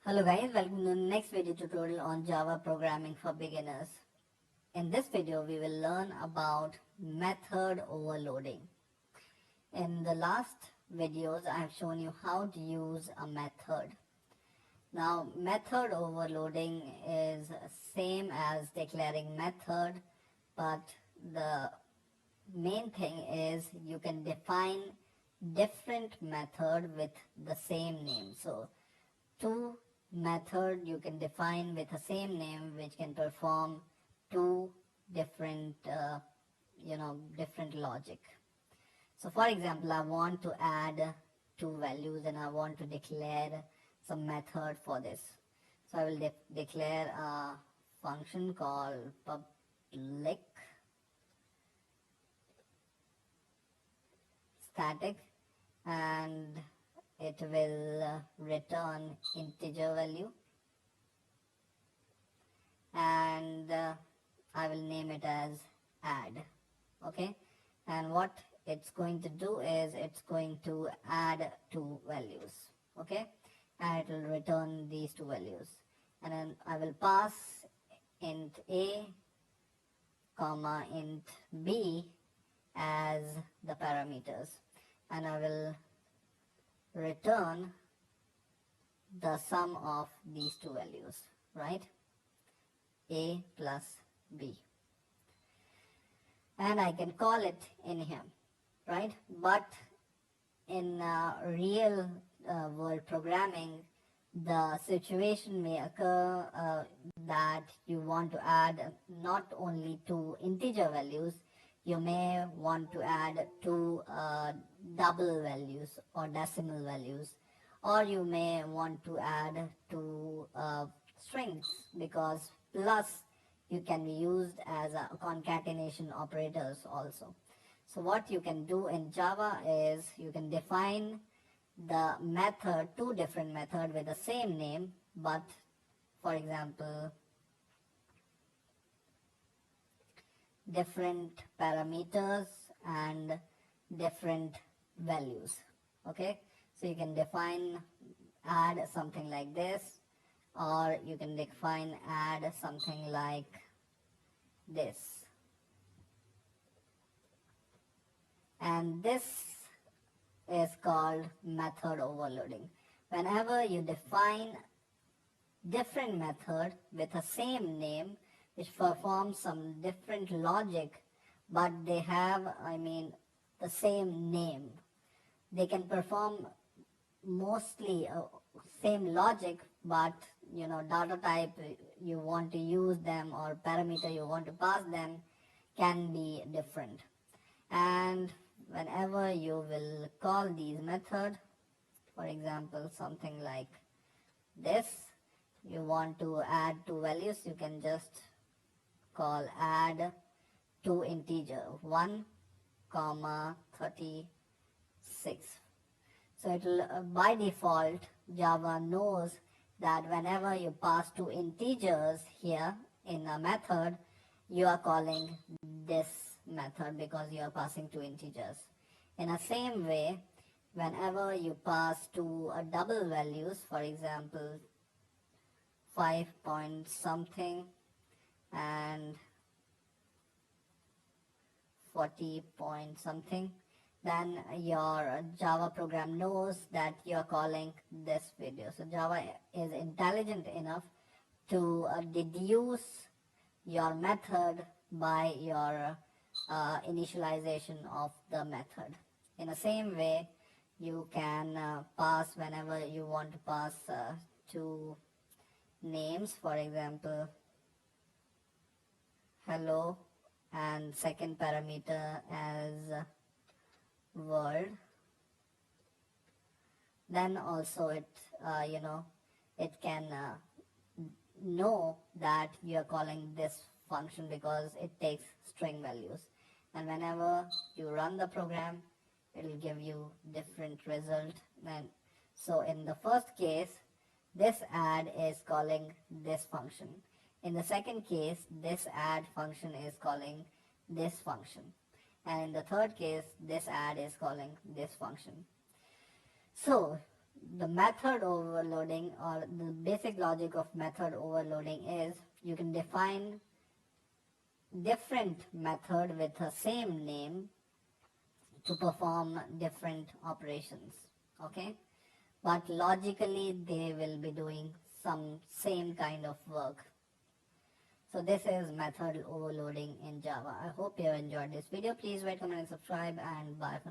Hello guys, welcome to the next video tutorial on Java programming for beginners. In this video we will learn about method overloading. In the last videos I have shown you how to use a method. Now method overloading is same as declaring method, but the main thing is you can define different method with the same name. So two method you can define with the same name which can perform two different different logic. So for example, I want to add two values and I want to declare some method for this. So I will declare a function called public static, and it will return integer value, and I will name it as add. Okay, and what it's going to do is it's going to add two values. Okay, and it will return these two values, and then I will pass int a comma int b as the parameters, and I will return the sum of these two values, right? A plus b, and I can call it in here, right? But in real world programming, the situation may occur that you want to add not only two integer values, you may want to add two double values or decimal values, or you may want to add two strings, because plus you can be used as a concatenation operators also. So what you can do in Java is you can define the method, two different method with the same name, but for example different parameters and different values. Okay, so you can define add something like this, or you can define add something like this, and this is called method overloading. Whenever you define different method with the same name which performs some different logic, but they have the same name, they can perform mostly same logic, but data type you want to use them or parameter you want to pass them can be different. And whenever you will call these method, for example something like this, you want to add two values, you can just call add two integer 1 comma 36. So it will by default Java knows that whenever you pass two integers here in a method, you are calling this method because you are passing two integers. In the same way, whenever you pass two double values, for example 5 point something and 40 point something, then your Java program knows that you are calling this video. So Java is intelligent enough to deduce your method by your initialization of the method. In the same way, you can pass whenever you want to pass two names, for example hello and second parameter as world, then also it it can know that you are calling this function because it takes string values, and whenever you run the program it will give you different result. And so in the first case this add is calling this function, in the second case this add function is calling this function, and in the third case this add is calling this function. So the method overloading, or the basic logic of method overloading, is you can define different method with the same name to perform different operations. Okay, but logically they will be doing some same kind of work. So this is method overloading in Java. I hope you have enjoyed this video. Please rate, comment and subscribe, and bye for now.